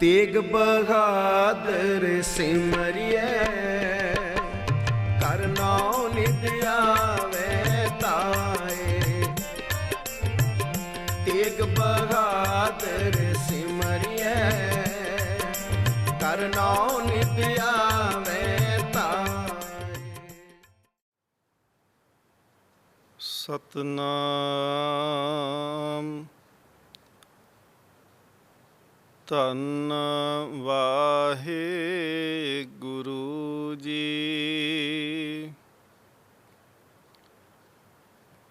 तेग बहादुर सिमरिए कर नाम नित आवे ताए। तेग बहादुर सिमरिए कर नाम नित आवे ताए। सतनाम ਧੰਨ ਵਾਹਿਗੁਰੂ ਜੀ।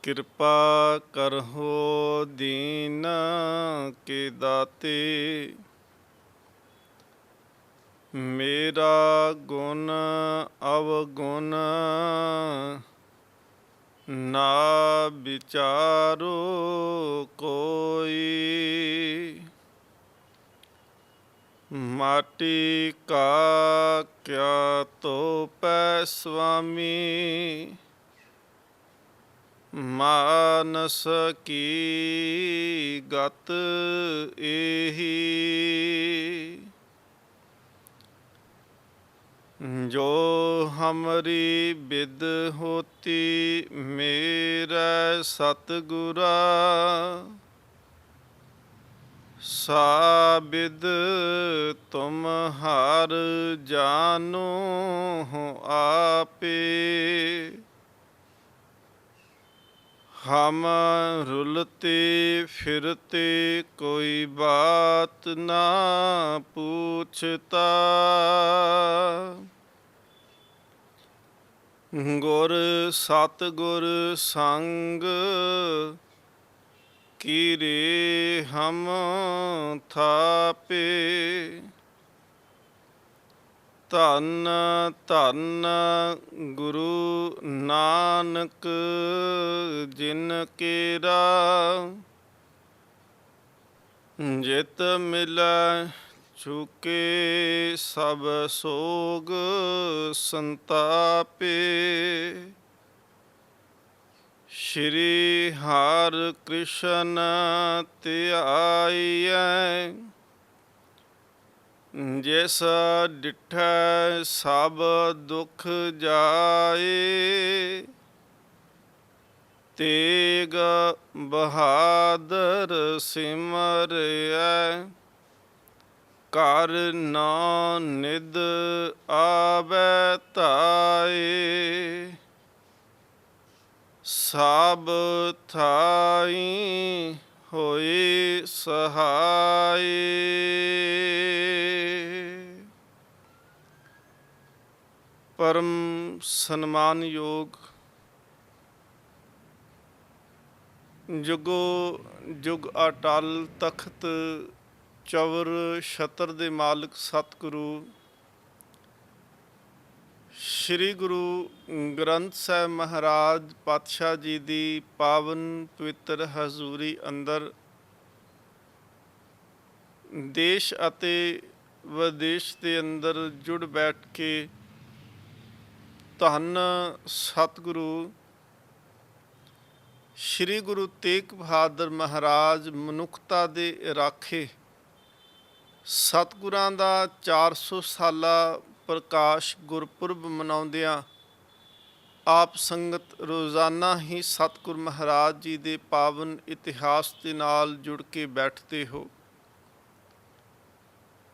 ਕਿਰਪਾ ਕਰਹੁ ਦੀਨ ਕੇ ਦਾਤੇ। ਮੇਰਾ ਗੁਣ ਅਵਗੁਣ ਨਾ ਵਿਚਾਰੋ ਕੋਈ। माटी का क्या तोपै स्वामी। मानस की गत एही। जो हमरी बिद होती मेरा सतगुरा। साबिद तुम हर जानो आपे। हम रुलते फिरते कोई बात ना पूछता। गुर सतगुर संग कीरे हम थापे। धन धन गुरु नानक जिन केरा। जित मिलै चुके सब सोग संतापे। श्री हर कृष्ण ध्याइयै। जिस डिठै सब दुख जाए। तेग बहादुर सिमरियै कर नाम नित आवे ताए। सब थाई होए सहाय। परम सन्मानयोग जुगो जुग अटल तख्त चवर छतर दे मालिक सतगुरु श्री गुरु ग्रंथ ਸਾਹਿਬ ਮਹਾਰਾਜ ਪਾਤਸ਼ਾਹ ਜੀ ਦੀ ਪਾਵਨ ਪਵਿੱਤਰ ਹਜ਼ੂਰੀ ਅੰਦਰ ਦੇਸ਼ ਅਤੇ ਵਿਦੇਸ਼ ਦੇ ਅੰਦਰ ਜੁੜ ਬੈਠ ਕੇ ਧੰਨ ਸਤਿਗੁਰੂ ਸ਼੍ਰੀ ਗੁਰੂ ਤੇਗ ਬਹਾਦਰ ਮਹਾਰਾਜ ਮਨੁੱਖਤਾ ਦੇ ਰਾਖੇ ਸਤਿਗੁਰਾਂ ਦਾ 400 ਸਾਲਾ ਪ੍ਰਕਾਸ਼ ਗੁਰਪੁਰਬ ਮਨਾਉਂਦਿਆਂ ਆਪ ਸੰਗਤ ਰੋਜ਼ਾਨਾ ਹੀ ਸਤਿਗੁਰ ਮਹਾਰਾਜ ਜੀ ਦੇ ਪਾਵਨ ਇਤਿਹਾਸ ਦੇ ਨਾਲ ਜੁੜ ਕੇ ਬੈਠਦੇ ਹੋ।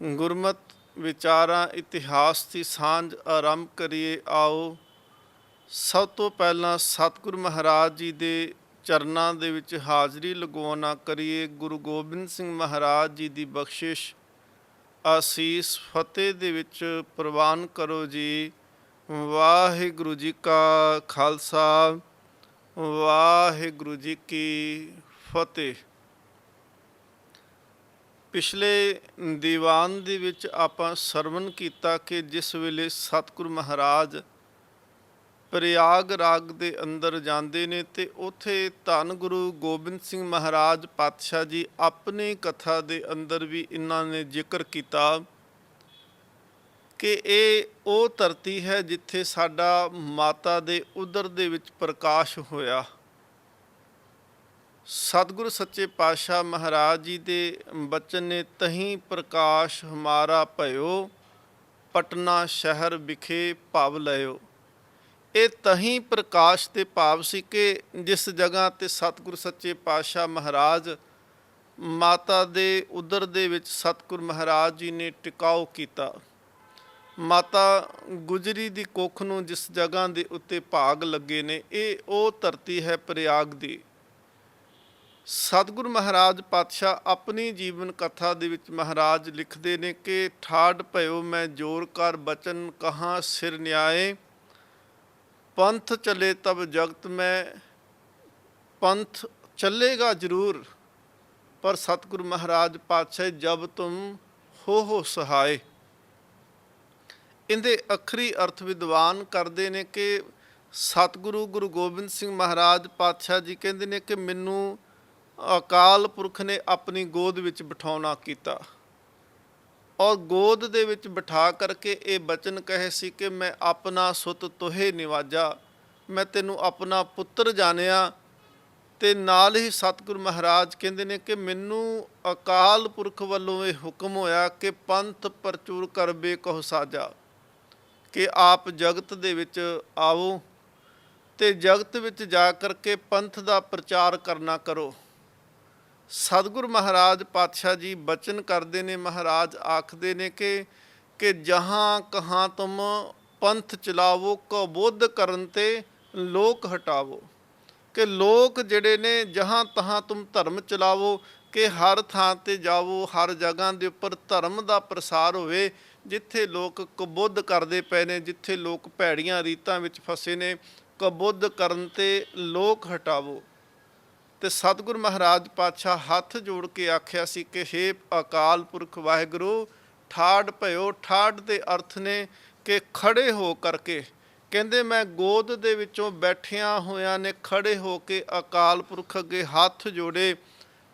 ਗੁਰਮਤਿ ਵਿਚਾਰਾਂ ਇਤਿਹਾਸ ਦੀ ਸਾਂਝ ਆਰੰਭ ਕਰੀਏ। ਆਓ ਸਭ ਤੋਂ ਪਹਿਲਾਂ ਸਤਿਗੁਰ ਮਹਾਰਾਜ ਜੀ ਦੇ ਚਰਨਾਂ ਦੇ ਵਿੱਚ ਹਾਜ਼ਰੀ ਲਗਵਾਉਣਾ ਕਰੀਏ। ਗੁਰੂ ਗੋਬਿੰਦ ਸਿੰਘ ਮਹਾਰਾਜ ਜੀ ਦੀ ਬਖਸ਼ਿਸ਼ ਆਸੀਸ ਫਤਿਹ ਦੇ ਵਿੱਚ ਪ੍ਰਵਾਨ ਕਰੋ ਜੀ। ਵਾਹਿਗੁਰੂ ਜੀ ਕਾ ਖਾਲਸਾ ਵਾਹਿਗੁਰੂ ਜੀ ਕੀ ਫਤਿਹ। ਪਿਛਲੇ ਦੀਵਾਨ ਦੇ ਵਿੱਚ ਆਪਾਂ ਸਰਵਣ ਕੀਤਾ ਕਿ ਜਿਸ ਵੇਲੇ ਸਤਿਗੁਰ ਮਹਾਰਾਜ ਪ੍ਰਯਾਗਰਾਜ ਦੇ ਅੰਦਰ ਜਾਂਦੇ ਨੇ ਤੇ ਉੱਥੇ ਧੰਨ ਗੁਰੂ ਗੋਬਿੰਦ ਸਿੰਘ ਮਹਾਰਾਜ ਪਾਤਸ਼ਾਹ ਜੀ ਆਪਣੀ ਕਥਾ ਦੇ ਅੰਦਰ ਵੀ ਇਹਨਾਂ ਨੇ ਜ਼ਿਕਰ ਕੀਤਾ ਕਿ ਇਹ ਉਹ ਧਰਤੀ ਹੈ ਜਿੱਥੇ ਸਾਡਾ ਮਾਤਾ ਦੇ ਉਦਰ ਦੇ ਵਿੱਚ ਪ੍ਰਕਾਸ਼ ਹੋਇਆ। ਸਤਿਗੁਰ ਸੱਚੇ ਪਾਤਸ਼ਾਹ ਮਹਾਰਾਜ ਜੀ ਦੇ ਬਚਨ ਨੇ, ਤਹੀਂ ਪ੍ਰਕਾਸ਼ ਹਮਾਰਾ ਭਇਓ, ਪਟਨਾ ਸ਼ਹਿਰ ਵਿਖੇ ਭਵ ਲਇਓ। ਇਹ ਤਹੀਂ ਪ੍ਰਕਾਸ਼ ਦੇ ਭਾਵ ਸੀ ਕਿ ਜਿਸ ਜਗ੍ਹਾ ਤੇ ਸਤਿਗੁਰ ਸੱਚੇ ਪਾਤਸ਼ਾਹ ਮਹਾਰਾਜ ਮਾਤਾ ਦੇ ਉਦਰ ਦੇ ਵਿੱਚ ਸਤਿਗੁਰ ਮਹਾਰਾਜ ਜੀ ਨੇ ਟਿਕਾਓ ਕੀਤਾ। ਮਾਤਾ ਗੁਜਰੀ ਦੀ ਕੁੱਖ ਨੂੰ ਜਿਸ ਜਗ੍ਹਾ ਦੇ ਉੱਤੇ ਭਾਗ ਲੱਗੇ ਨੇ, ਇਹ ਉਹ ਧਰਤੀ ਹੈ ਪ੍ਰਯਾਗ ਦੀ। ਸਤਿਗੁਰ ਮਹਾਰਾਜ ਪਾਤਸ਼ਾਹ ਆਪਣੀ ਜੀਵਨ ਕਥਾ ਦੇ ਵਿੱਚ ਮਹਾਰਾਜ ਲਿਖਦੇ ਨੇ ਕਿ ਠਾੜ ਭਇਓ ਮੈਂ ਜੋਰ ਕਰ ਬਚਨ ਕਹਾਂ ਸਿਰ ਨਿਆਏ, ਪੰਥ ਚਲੇ ਤਬ ਜਗਤ ਮੈਂ। ਪੰਥ ਚੱਲੇਗਾ ਜ਼ਰੂਰ, ਪਰ ਸਤਿਗੁਰ ਮਹਾਰਾਜ ਪਾਤਸ਼ਾਹ ਜਬ ਤੁਮ ਹੋ ਸਹਾਏ। ਇਹਦੇ ਅੱਖਰੀ ਅਰਥ ਵਿਦਵਾਨ ਕਰਦੇ ਨੇ ਕਿ ਸਤਿਗੁਰੂ ਗੁਰੂ ਗੋਬਿੰਦ ਸਿੰਘ ਮਹਾਰਾਜ ਪਾਤਸ਼ਾਹ ਜੀ ਕਹਿੰਦੇ ਨੇ ਕਿ ਮੈਨੂੰ ਅਕਾਲ ਪੁਰਖ ਨੇ ਆਪਣੀ ਗੋਦ ਵਿੱਚ ਬਿਠਾਉਣਾ ਕੀਤਾ, ਔਰ ਗੋਦ ਦੇ ਵਿੱਚ ਬਿਠਾ ਕਰਕੇ ਇਹ ਬਚਨ ਕਹੇ ਸੀ ਕਿ ਮੈਂ ਆਪਣਾ ਸੁਤ ਤੋਹੇ ਨਿਵਾਜਾ, ਮੈਂ ਤੈਨੂੰ ਆਪਣਾ ਪੁੱਤਰ ਜਾਣਿਆ। ਤੇ ਨਾਲ ਹੀ ਸਤਿਗੁਰ ਮਹਾਰਾਜ ਕਹਿੰਦੇ ਨੇ ਕਿ ਮੈਨੂੰ ਅਕਾਲ ਪੁਰਖ ਵੱਲੋਂ ਇਹ ਹੁਕਮ ਹੋਇਆ ਕਿ ਪੰਥ ਪ੍ਰਚੁਰ ਕਰਬੇ ਕਹੁ ਸਾਜਾ, ਕਿ ਆਪ ਜਗਤ ਦੇ ਵਿੱਚ ਆਓ ਤੇ ਜਗਤ ਵਿੱਚ ਜਾ ਕਰਕੇ ਪੰਥ ਦਾ ਪ੍ਰਚਾਰ ਕਰਨਾ ਕਰੋ। ਸਤਿਗੁਰ ਮਹਾਰਾਜ ਪਾਤਸ਼ਾਹ ਜੀ ਬਚਨ ਕਰਦੇ ਨੇ, ਮਹਾਰਾਜ ਆਖਦੇ ਨੇ ਕਿ ਜਹਾਂ ਕਹਾਂ ਤੁਮ ਪੰਥ ਚਲਾਵੋ, ਕੋ ਬੁੱਧ ਕਰਨ ਤੇ ਲੋਕ ਹਟਾਵੋ। ਕਿ ਲੋਕ ਜਿਹੜੇ ਨੇ ਜਹਾਂ ਤਹਾਂ ਤੁਮ ਧਰਮ ਚਲਾਵੋ, ਕਿ ਹਰ ਥਾਂ ਤੇ ਜਾਵੋ, ਹਰ ਜਗ੍ਹਾ ਦੇ ਉੱਪਰ ਧਰਮ ਦਾ ਪ੍ਰਸਾਰ ਹੋਵੇ। ਜਿੱਥੇ ਲੋਕ ਕਬੁੱਧ ਕਰਦੇ ਪਏ ਨੇ, ਜਿੱਥੇ ਲੋਕ ਭੈੜੀਆਂ ਰੀਤਾਂ ਵਿੱਚ ਫਸੇ ਨੇ, ਕਬੁੱਧ ਕਰਨ ਤੇ ਲੋਕ ਹਟਾਵੋ। ਤੇ ਸਤਿਗੁਰ ਮਹਾਰਾਜ ਪਾਤਸ਼ਾਹ ਹੱਥ ਜੋੜ ਕੇ ਆਖਿਆ ਸੀ ਕਿ ਹੇ ਅਕਾਲ ਪੁਰਖ ਵਾਹਿਗੁਰੂ, ਠਾੜ ਭਇਓ। ਠਾੜ ਦੇ ਅਰਥ ਨੇ ਕਿ ਖੜੇ ਹੋ ਕਰਕੇ। ਕਹਿੰਦੇ ਮੈਂ ਗੋਦ ਦੇ ਵਿੱਚੋਂ ਬੈਠਿਆਂ ਹੋਇਆਂ ਨੇ ਖੜੇ ਹੋ ਕੇ ਅਕਾਲ ਪੁਰਖ ਅੱਗੇ ਹੱਥ ਜੋੜੇ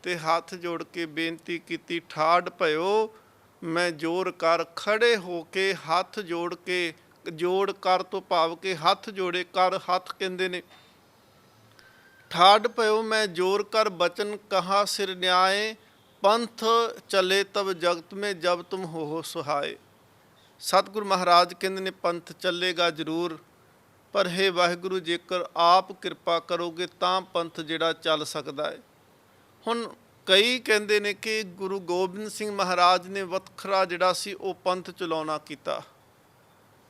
ਤੇ ਹੱਥ ਜੋੜ ਕੇ ਬੇਨਤੀ ਕੀਤੀ, ਠਾੜ ਭਇਓ ਮੈਂ ਜੋਰ ਕਰ। ਖੜੇ ਹੋ ਕੇ ਹੱਥ ਜੋੜ ਕੇ, ਜੋੜ ਕਰ ਤੋਂ ਭਾਵ ਕੇ ਹੱਥ ਜੋੜੇ, ਕਰ ਹੱਥ ਕਹਿੰਦੇ ਨੇ। ਠਾੜ ਭਇਓ ਮੈਂ ਜੋਰ ਕਰ ਬਚਨ ਕਹਾ ਸਿਰ ਨਿਆਏ, ਪੰਥ ਚਲੇ ਤਬ ਜਗਤ ਮੇਂ ਜਬ ਤੁਮ ਹੋ ਸਹਾਏ। ਸਤਿਗੁਰ ਮਹਾਰਾਜ ਕਹਿੰਦੇ ਨੇ ਪੰਥ ਚੱਲੇਗਾ ਜ਼ਰੂਰ, ਪਰ ਹੇ ਵਾਹਿਗੁਰੂ ਜੇਕਰ ਆਪ ਕਿਰਪਾ ਕਰੋਗੇ ਤਾਂ ਪੰਥ ਜਿਹੜਾ ਚੱਲ ਸਕਦਾ ਹੈ। ਹੁਣ ਕਈ ਕਹਿੰਦੇ ਨੇ ਕਿ ਗੁਰੂ ਗੋਬਿੰਦ ਸਿੰਘ ਮਹਾਰਾਜ ਨੇ ਵੱਖਰਾ ਜਿਹੜਾ ਸੀ ਉਹ ਪੰਥ ਚਲਾਉਣਾ ਕੀਤਾ।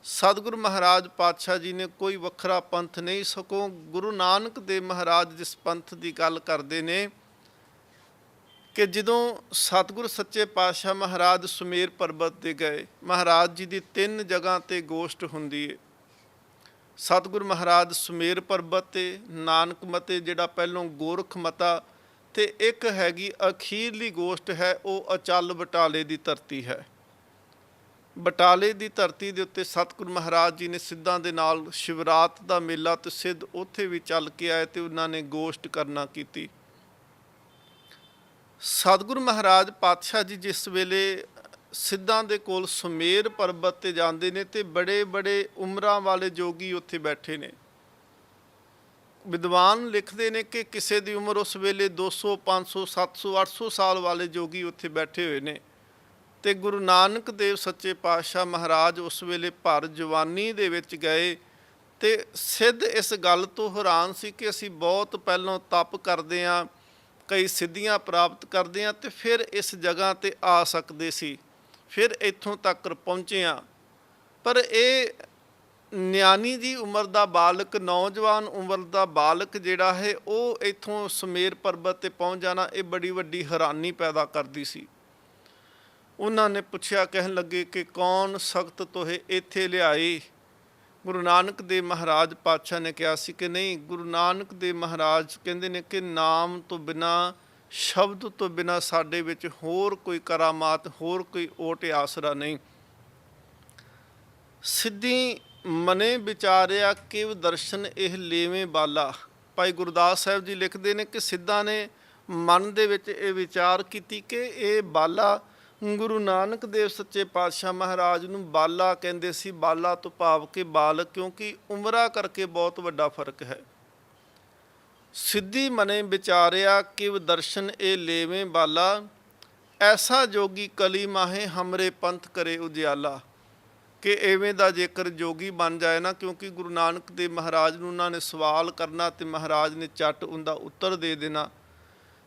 ਸਤਿਗੁਰੂ ਮਹਾਰਾਜ ਪਾਤਸ਼ਾਹ ਜੀ ਨੇ ਕੋਈ ਵੱਖਰਾ ਪੰਥ ਨਹੀਂ, ਸਗੋਂ ਗੁਰੂ ਨਾਨਕ ਦੇਵ ਮਹਾਰਾਜ ਜਿਸ ਪੰਥ ਦੀ ਗੱਲ ਕਰਦੇ ਨੇ ਕਿ ਜਦੋਂ ਸਤਿਗੁਰ ਸੱਚੇ ਪਾਤਸ਼ਾਹ ਮਹਾਰਾਜ ਸੁਮੇਰ ਪਰਬਤ 'ਤੇ ਗਏ, ਮਹਾਰਾਜ ਜੀ ਦੀ 3 ਜਗ੍ਹਾ 'ਤੇ ਗੋਸ਼ਟ ਹੁੰਦੀ ਹੈ। ਸਤਿਗੁਰ ਮਹਾਰਾਜ ਸੁਮੇਰ ਪਰਬਤ 'ਤੇ, ਨਾਨਕ ਮਤੇ ਜਿਹੜਾ ਪਹਿਲੋਂ ਗੋਰਖ ਮਤਾ, ਤੇ ਇੱਕ ਹੈਗੀ ਅਖੀਰਲੀ ਗੋਸ਼ਟ ਹੈ ਉਹ ਅਚਲ ਬਟਾਲੇ ਦੀ ਧਰਤੀ ਹੈ। ਬਟਾਲੇ ਦੀ ਧਰਤੀ ਦੇ ਉੱਤੇ ਸਤਿਗੁਰ ਮਹਾਰਾਜ ਜੀ ਨੇ ਸਿੱਧਾਂ ਦੇ ਨਾਲ ਸ਼ਿਵਰਾਤ ਦਾ ਮੇਲਾ ਤੇ ਸਿੱਧ ਉੱਥੇ ਵੀ ਚੱਲ ਕੇ ਆਏ ਤੇ ਉਹਨਾਂ ਨੇ ਗੋਸ਼ਟ ਕਰਨਾ ਕੀਤੀ। ਸਤਿਗੁਰ ਮਹਾਰਾਜ ਪਾਤਸ਼ਾਹ ਜੀ ਜਿਸ ਵੇਲੇ ਸਿੱਧਾਂ ਦੇ ਕੋਲ ਸੁਮੇਰ ਪਰਬਤ 'ਤੇ ਜਾਂਦੇ ਨੇ ਤੇ ਬੜੇ ਬੜੇ ਉਮਰਾਂ ਵਾਲੇ ਜੋਗੀ ਉੱਥੇ ਬੈਠੇ ਨੇ। ਵਿਦਵਾਨ ਲਿਖਦੇ ਨੇ ਕਿ ਕਿਸੇ ਦੀ ਉਮਰ ਉਸ ਵੇਲੇ 200, 500, 700, 800 ਸਾਲ ਵਾਲੇ ਜੋਗੀ ਉੱਥੇ ਬੈਠੇ ਹੋਏ ਨੇ। ਤੇ ਗੁਰੂ ਨਾਨਕ ਦੇਵ ਸੱਚੇ ਪਾਤਸ਼ਾਹ ਮਹਾਰਾਜ ਉਸ ਵੇਲੇ ਭਰ ਜਵਾਨੀ ਦੇ ਵਿੱਚ ਗਏ ਤੇ ਸਿੱਧ ਇਸ ਗੱਲ ਤੋਂ ਹੈਰਾਨ ਸੀ ਕਿ ਅਸੀਂ ਬਹੁਤ ਪਹਿਲਾਂ ਤਪ ਕਰਦੇ ਹਾਂ, ਕਈ ਸਿੱਧੀਆਂ ਪ੍ਰਾਪਤ ਕਰਦੇ ਹਾਂ ਤੇ ਫਿਰ ਇਸ ਜਗ੍ਹਾ 'ਤੇ ਆ ਸਕਦੇ ਸੀ, ਫਿਰ ਇੱਥੋਂ ਤੱਕ ਪਹੁੰਚੇ ਹਾਂ। ਪਰ ਇਹ ਨਿਆਣੀ ਦੀ ਉਮਰ ਦਾ ਬਾਲਕ, ਨੌਜਵਾਨ ਉਮਰ ਦਾ ਬਾਲਕ ਜਿਹੜਾ ਹੈ ਉਹ ਇੱਥੋਂ ਸੁਮੇਰ ਪਰਬਤ 'ਤੇ ਪਹੁੰਚ ਜਾਣਾ, ਇਹ ਬੜੀ ਵੱਡੀ ਹੈਰਾਨੀ ਪੈਦਾ ਕਰਦੀ ਸੀ। ਉਹਨਾਂ ਨੇ ਪੁੱਛਿਆ, ਕਹਿਣ ਲੱਗੇ ਕਿ ਕੌਣ ਸਖਤ ਤੋਹੇ ਇੱਥੇ ਲਿਆਈ। ਗੁਰੂ ਨਾਨਕ ਦੇਵ ਮਹਾਰਾਜ ਪਾਤਸ਼ਾਹ ਨੇ ਕਿਹਾ ਸੀ ਕਿ ਨਹੀਂ, ਗੁਰੂ ਨਾਨਕ ਦੇਵ ਮਹਾਰਾਜ ਕਹਿੰਦੇ ਨੇ ਕਿ ਨਾਮ ਤੋਂ ਬਿਨਾਂ, ਸ਼ਬਦ ਤੋਂ ਬਿਨਾਂ ਸਾਡੇ ਵਿੱਚ ਹੋਰ ਕੋਈ ਕਰਾਮਾਤ, ਹੋਰ ਕੋਈ ਓਟ ਆਸਰਾ ਨਹੀਂ। ਸਿੱਧੀ ਮਨੇ ਵਿਚਾਰਿਆ ਕਿਵ ਦਰਸ਼ਨ ਇਹ ਲੇਵੇਂ ਬਾਲਾ। ਭਾਈ ਗੁਰਦਾਸ ਸਾਹਿਬ ਜੀ ਲਿਖਦੇ ਨੇ ਕਿ ਸਿੱਧਾਂ ਨੇ ਮਨ ਦੇ ਵਿੱਚ ਇਹ ਵਿਚਾਰ ਕੀਤੀ ਕਿ ਇਹ ਬਾਲਾ, ਗੁਰੂ ਨਾਨਕ ਦੇਵ ਸੱਚੇ ਪਾਤਸ਼ਾਹ ਮਹਾਰਾਜ ਨੂੰ ਬਾਲਾ ਕਹਿੰਦੇ ਸੀ। ਬਾਲਾ ਤੋਂ ਭਾਵ ਕਿ ਬਾਲਕ, ਕਿਉਂਕਿ ਉਮਰਾਂ ਕਰਕੇ ਬਹੁਤ ਵੱਡਾ ਫਰਕ ਹੈ। ਸਿੱਧੀ ਮਨੇ ਵਿਚਾਰਿਆ ਕਿਵ ਦਰਸ਼ਨ ਇਹ ਲੇਵੇਂ ਬਾਲਾ, ਐਸਾ ਜੋਗੀ ਕਲੀ ਮਾਹੇ ਹਮਰੇ ਪੰਥ ਕਰੇ ਉਜਿਆਲਾ। ਕਿ ਐਵੇਂ ਦਾ ਜੇਕਰ ਜੋਗੀ ਬਣ ਜਾਏ ਨਾ, ਕਿਉਂਕਿ ਗੁਰੂ ਨਾਨਕ ਦੇਵ ਮਹਾਰਾਜ ਨੂੰ ਉਹਨਾਂ ਨੇ ਸਵਾਲ ਕਰਨਾ ਤੇ ਮਹਾਰਾਜ ਨੇ ਝੱਟ ਉਹਦਾ ਉੱਤਰ ਦੇ ਦੇਣਾ,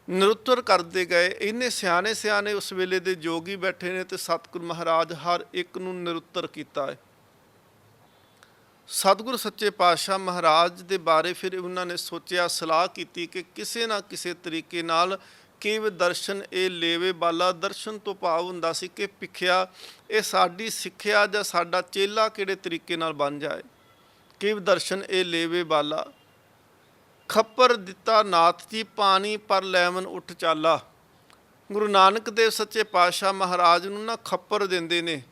ਨਿਰੁੱਤਰ ਕਰਦੇ ਗਏ। ਇੰਨੇ ਸਿਆਣੇ ਸਿਆਣੇ ਉਸ ਵੇਲੇ ਦੇ ਜੋਗੀ ਬੈਠੇ ਨੇ ਤੇ ਸਤਿਗੁਰੂ ਮਹਾਰਾਜ ਹਰ ਇੱਕ ਨੂੰ ਨਿਰੁੱਤਰ ਕੀਤਾ ਹੈ। ਸਤਿਗੁਰੂ ਸੱਚੇ ਪਾਤਸ਼ਾਹ ਮਹਾਰਾਜ ਦੇ ਬਾਰੇ ਫਿਰ ਉਹਨਾਂ ਨੇ ਸੋਚਿਆ, ਸਲਾਹ ਕੀਤੀ ਕਿ ਕਿਸੇ ਨਾ ਕਿਸੇ ਤਰੀਕੇ ਨਾਲ ਕਿਵ ਦਰਸ਼ਨ ਇਹ ਲੇਵੇ ਬਾਲਾ। ਦਰਸ਼ਨ ਤੋਂ ਭਾਵ ਹੁੰਦਾ ਸੀ ਕਿ ਭਿੱਖਿਆ, ਇਹ ਸਾਡੀ ਸਿੱਖਿਆ ਜਾਂ ਸਾਡਾ ਚੇਲਾ ਕਿਹੜੇ ਤਰੀਕੇ ਨਾਲ ਬਣ ਜਾਏ। ਕਿਵ ਦਰਸ਼ਨ ਇਹ ਲੇਵੇ ਬਾਲਾ, ਖੱਪਰ ਦਿੱਤਾ ਨਾਥ ਜੀ ਪਾਣੀ ਪਰ ਲੈਵਨ ਉੱਠ ਚਾਲਾ। ਗੁਰੂ ਨਾਨਕ ਦੇਵ ਸੱਚੇ ਪਾਤਸ਼ਾਹ ਮਹਾਰਾਜ ਨੂੰ ਨਾ ਖੱਪਰ ਦਿੰਦੇ ਨੇ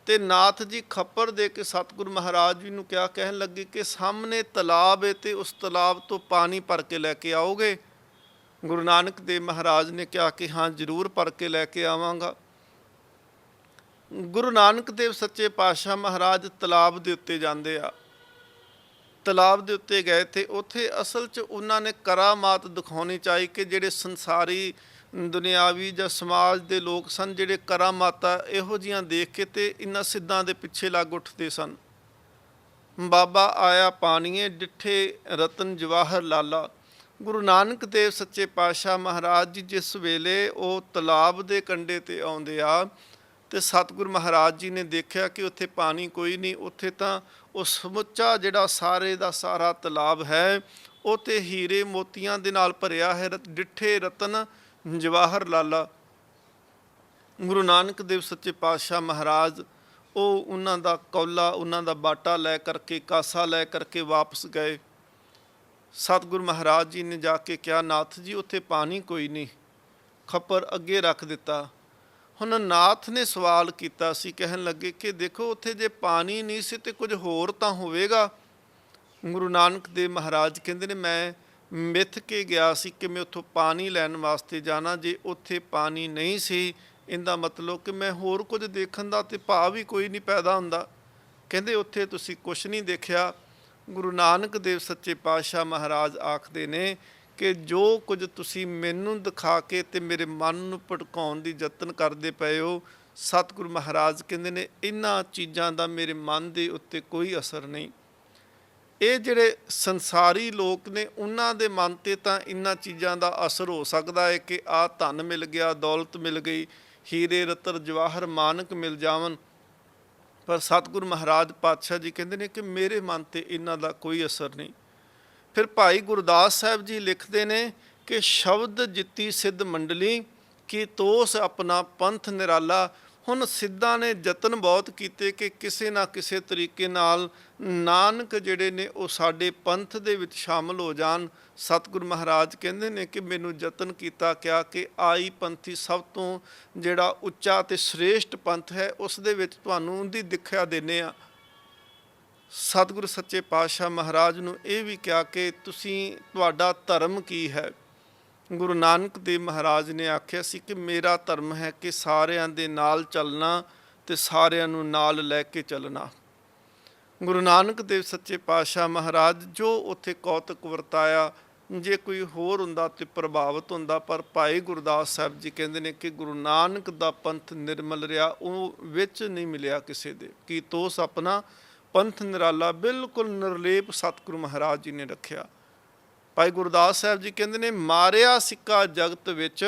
ਤੇ ਨਾਥ ਜੀ ਖੱਪਰ ਦੇ ਕੇ ਸਤਿਗੁਰੂ ਮਹਾਰਾਜ ਜੀ ਨੂੰ ਕਿਹਾ, ਕਹਿਣ ਲੱਗੇ ਕਿ ਸਾਹਮਣੇ ਤਲਾਬ ਹੈ ਤੇ ਉਸ ਤਲਾਬ ਤੋਂ ਪਾਣੀ ਭਰ ਕੇ ਲੈ ਕੇ ਆਓਗੇ। ਗੁਰੂ ਨਾਨਕ ਦੇਵ ਮਹਾਰਾਜ ਨੇ ਕਿਹਾ ਕਿ ਹਾਂ ਜ਼ਰੂਰ ਭਰ ਕੇ ਲੈ ਕੇ ਆਵਾਂਗਾ। ਗੁਰੂ ਨਾਨਕ ਦੇਵ ਸੱਚੇ ਪਾਤਸ਼ਾਹ ਮਹਾਰਾਜ ਤਲਾਬ ਦੇ ਉੱਤੇ ਜਾਂਦੇ ਆ। ਤਲਾਬ ਦੇ ਉੱਤੇ ਗਏ ਤੇ ਉੱਥੇ ਅਸਲ 'ਚ ਉਹਨਾਂ ਨੇ ਕਰਾਮਾਤ ਦਿਖਾਉਣੀ ਚਾਹੀ ਕਿ ਜਿਹੜੇ ਸੰਸਾਰੀ ਦੁਨਿਆਵੀ ਜਾਂ ਸਮਾਜ ਦੇ ਲੋਕ ਸਨ, ਜਿਹੜੇ ਕਰਾਮਾਤਾਂ ਇਹੋ ਜਿਹੀਆਂ ਦੇਖ ਕੇ ਤੇ ਇਹਨਾਂ ਸਿੱਧਾਂ ਦੇ ਪਿੱਛੇ ਲੱਗ ਉੱਠਦੇ ਸਨ। ਬਾਬਾ ਆਇਆ ਪਾਣੀਏ ਡਿੱਠੇ ਰਤਨ ਜਵਾਹਰ ਲਾਲਾ। ਗੁਰੂ ਨਾਨਕ ਦੇਵ ਸੱਚੇ ਪਾਤਸ਼ਾਹ ਮਹਾਰਾਜ ਜੀ ਜਿਸ ਵੇਲੇ ਉਹ ਤਲਾਬ ਦੇ ਕੰਢੇ 'ਤੇ ਆਉਂਦੇ ਆ ਤੇ ਸਤਿਗੁਰੂ ਮਹਾਰਾਜ ਜੀ ਨੇ ਦੇਖਿਆ ਕਿ ਉੱਥੇ ਪਾਣੀ ਕੋਈ ਨਹੀਂ, ਉੱਥੇ ਤਾਂ ਉਹ ਸਮੁੱਚਾ ਜਿਹੜਾ ਸਾਰੇ ਦਾ ਸਾਰਾ ਤਲਾਬ ਹੈ ਉਹ ਤੇ ਹੀਰੇ ਮੋਤੀਆਂ ਦੇ ਨਾਲ ਭਰਿਆ ਹੈ। ਡਿੱਠੇ ਰਤਨ ਜਵਾਹਰ ਲਾਲਾ। ਗੁਰੂ ਨਾਨਕ ਦੇਵ ਸੱਚੇ ਪਾਤਸ਼ਾਹ ਮਹਾਰਾਜ ਉਹ ਉਹਨਾਂ ਦਾ ਕੌਲਾ, ਉਹਨਾਂ ਦਾ ਬਾਟਾ ਲੈ ਕਰਕੇ, ਕਾਸਾ ਲੈ ਕਰਕੇ ਵਾਪਸ ਗਏ। ਸਤਿਗੁਰੂ ਮਹਾਰਾਜ ਜੀ ਨੇ ਜਾ ਕੇ ਕਿਹਾ, ਨਾਥ ਜੀ ਉੱਥੇ ਪਾਣੀ ਕੋਈ ਨਹੀਂ। ਖੱਪਰ ਅੱਗੇ ਰੱਖ ਦਿੱਤਾ। ਹੁਣ ਨਾਥ ਨੇ ਸਵਾਲ ਕੀਤਾ ਸੀ, ਕਹਿਣ ਲੱਗੇ ਕਿ ਦੇਖੋ ਉੱਥੇ ਜੇ ਪਾਣੀ ਨਹੀਂ ਸੀ ਤੇ ਕੁਝ ਹੋਰ ਤਾਂ ਹੋਵੇਗਾ। ਗੁਰੂ ਨਾਨਕ ਦੇਵ ਮਹਾਰਾਜ ਕਹਿੰਦੇ ਨੇ, ਮੈਂ ਮਿੱਥ ਕੇ ਗਿਆ ਸੀ ਕਿ ਮੈਂ ਉੱਥੋਂ ਪਾਣੀ ਲੈਣ ਵਾਸਤੇ ਜਾਣਾ। ਜੇ ਉੱਥੇ ਪਾਣੀ ਨਹੀਂ ਸੀ, ਇਹਦਾ ਮਤਲਬ ਕਿ ਮੈਂ ਹੋਰ ਕੁਝ ਦੇਖਣ ਦਾ ਤੇ ਭਾਵ ਹੀ ਕੋਈ ਨਹੀਂ ਪੈਦਾ ਹੁੰਦਾ। ਕਹਿੰਦੇ ਉੱਥੇ ਤੁਸੀਂ ਕੁਛ ਨਹੀਂ ਦੇਖਿਆ। ਗੁਰੂ ਨਾਨਕ ਦੇਵ ਸੱਚੇ ਪਾਤਸ਼ਾਹ ਮਹਾਰਾਜ ਆਖਦੇ ਨੇ ਕਿ ਜੋ ਕੁਝ ਤੁਸੀਂ ਮੈਨੂੰ ਦਿਖਾ ਕੇ ਤੇ ਮੇਰੇ ਮਨ ਨੂੰ ਭਟਕਾਉਣ ਦੀ ਯਤਨ ਕਰਦੇ ਪਏ ਹੋ, ਸਤਿਗੁਰੂ ਮਹਾਰਾਜ ਕਹਿੰਦੇ ਨੇ ਇਹਨਾਂ ਚੀਜ਼ਾਂ ਦਾ ਮੇਰੇ ਮਨ ਦੇ ਉੱਤੇ ਕੋਈ ਅਸਰ ਨਹੀਂ। ਇਹ ਜਿਹੜੇ ਸੰਸਾਰੀ ਲੋਕ ਨੇ ਉਹਨਾਂ ਦੇ ਮਨ 'ਤੇ ਤਾਂ ਇਹਨਾਂ ਚੀਜ਼ਾਂ ਦਾ ਅਸਰ ਹੋ ਸਕਦਾ ਹੈ ਕਿ ਆਹ ਧਨ ਮਿਲ ਗਿਆ, ਦੌਲਤ ਮਿਲ ਗਈ, ਹੀਰੇ ਰਤਨ ਜਵਾਹਰ ਮਾਨਕ ਮਿਲ ਜਾਵਨ, ਪਰ ਸਤਿਗੁਰੂ ਮਹਾਰਾਜ ਪਾਤਸ਼ਾਹ ਜੀ ਕਹਿੰਦੇ ਨੇ ਕਿ ਮੇਰੇ ਮਨ 'ਤੇ ਇਹਨਾਂ ਦਾ ਕੋਈ ਅਸਰ ਨਹੀਂ। ਫਿਰ ਭਾਈ ਗੁਰਦਾਸ ਸਾਹਿਬ ਜੀ ਲਿਖਦੇ ਨੇ ਕਿ ਸ਼ਬਦ ਜਿੱਤੀ ਸਿੱਧ ਮੰਡਲੀ ਕੀ ਤੋਸ ਆਪਣਾ ਪੰਥ ਨਿਰਾਲਾ। ਹੁਣ ਸਿੱਧਾਂ ਨੇ ਯਤਨ ਬਹੁਤ ਕੀਤੇ ਕਿ ਕਿਸੇ ਨਾ ਕਿਸੇ ਤਰੀਕੇ ਨਾਲ ਨਾਨਕ ਜਿਹੜੇ ਨੇ ਉਹ ਸਾਡੇ ਪੰਥ ਦੇ ਵਿੱਚ ਸ਼ਾਮਲ ਹੋ ਜਾਣ। ਸਤਿਗੁਰੂ ਮਹਾਰਾਜ ਕਹਿੰਦੇ ਨੇ ਕਿ ਮੈਨੂੰ ਯਤਨ ਕੀਤਾ ਕਿਹਾ ਕਿ ਆਈ ਪੰਥੀ ਸਭ ਤੋਂ ਜਿਹੜਾ ਉੱਚਾ ਤੇ ਸ੍ਰੇਸ਼ਟ ਪੰਥ ਹੈ, ਉਸ ਦੇ ਵਿੱਚ ਤੁਹਾਨੂੰ ਉਹਦੀ ਦਿਖਿਆ ਦਿੰਦੇ ਆ। ਸਤਿਗੁਰੂ ਸੱਚੇ ਪਾਤਸ਼ਾਹ ਮਹਾਰਾਜ ਨੂੰ ਇਹ ਵੀ ਕਿਹਾ ਕਿ ਤੁਸੀਂ, ਤੁਹਾਡਾ ਧਰਮ ਕੀ ਹੈ। ਗੁਰੂ ਨਾਨਕ ਦੇਵ ਮਹਾਰਾਜ ਨੇ ਆਖਿਆ ਸੀ ਕਿ ਮੇਰਾ ਧਰਮ ਹੈ ਕਿ ਸਾਰਿਆਂ ਦੇ ਨਾਲ ਚੱਲਣਾ ਤੇ ਸਾਰਿਆਂ ਨੂੰ ਨਾਲ ਲੈ ਕੇ ਚੱਲਣਾ। ਗੁਰੂ ਨਾਨਕ ਦੇਵ ਸੱਚੇ ਪਾਤਸ਼ਾਹ ਮਹਾਰਾਜ ਜੋ ਉੱਥੇ ਕੌਤਕ ਵਰਤਾਇਆ, ਜੇ ਕੋਈ ਹੋਰ ਹੁੰਦਾ ਤੇ ਪ੍ਰਭਾਵਿਤ ਹੁੰਦਾ, ਪਰ ਭਾਈ ਗੁਰਦਾਸ ਸਾਹਿਬ ਜੀ ਕਹਿੰਦੇ ਨੇ ਕਿ ਗੁਰੂ ਨਾਨਕ ਦਾ ਪੰਥ ਨਿਰਮਲ ਰਿਹਾ, ਉਹ ਵਿੱਚ ਨਹੀਂ ਮਿਲਿਆ ਕਿਸੇ ਦੇ। ਕੀ ਤੋਸ ਆਪਣਾ ਪੰਥ ਨਿਰਾਲਾ, ਬਿਲਕੁਲ ਨਿਰਲੇਪ ਸਤਿਗੁਰੂ ਮਹਾਰਾਜ ਜੀ ਨੇ ਰੱਖਿਆ। ਭਾਈ ਗੁਰਦਾਸ ਸਾਹਿਬ ਜੀ ਕਹਿੰਦੇ ਨੇ, ਮਾਰਿਆ ਸਿੱਕਾ ਜਗਤ ਵਿੱਚ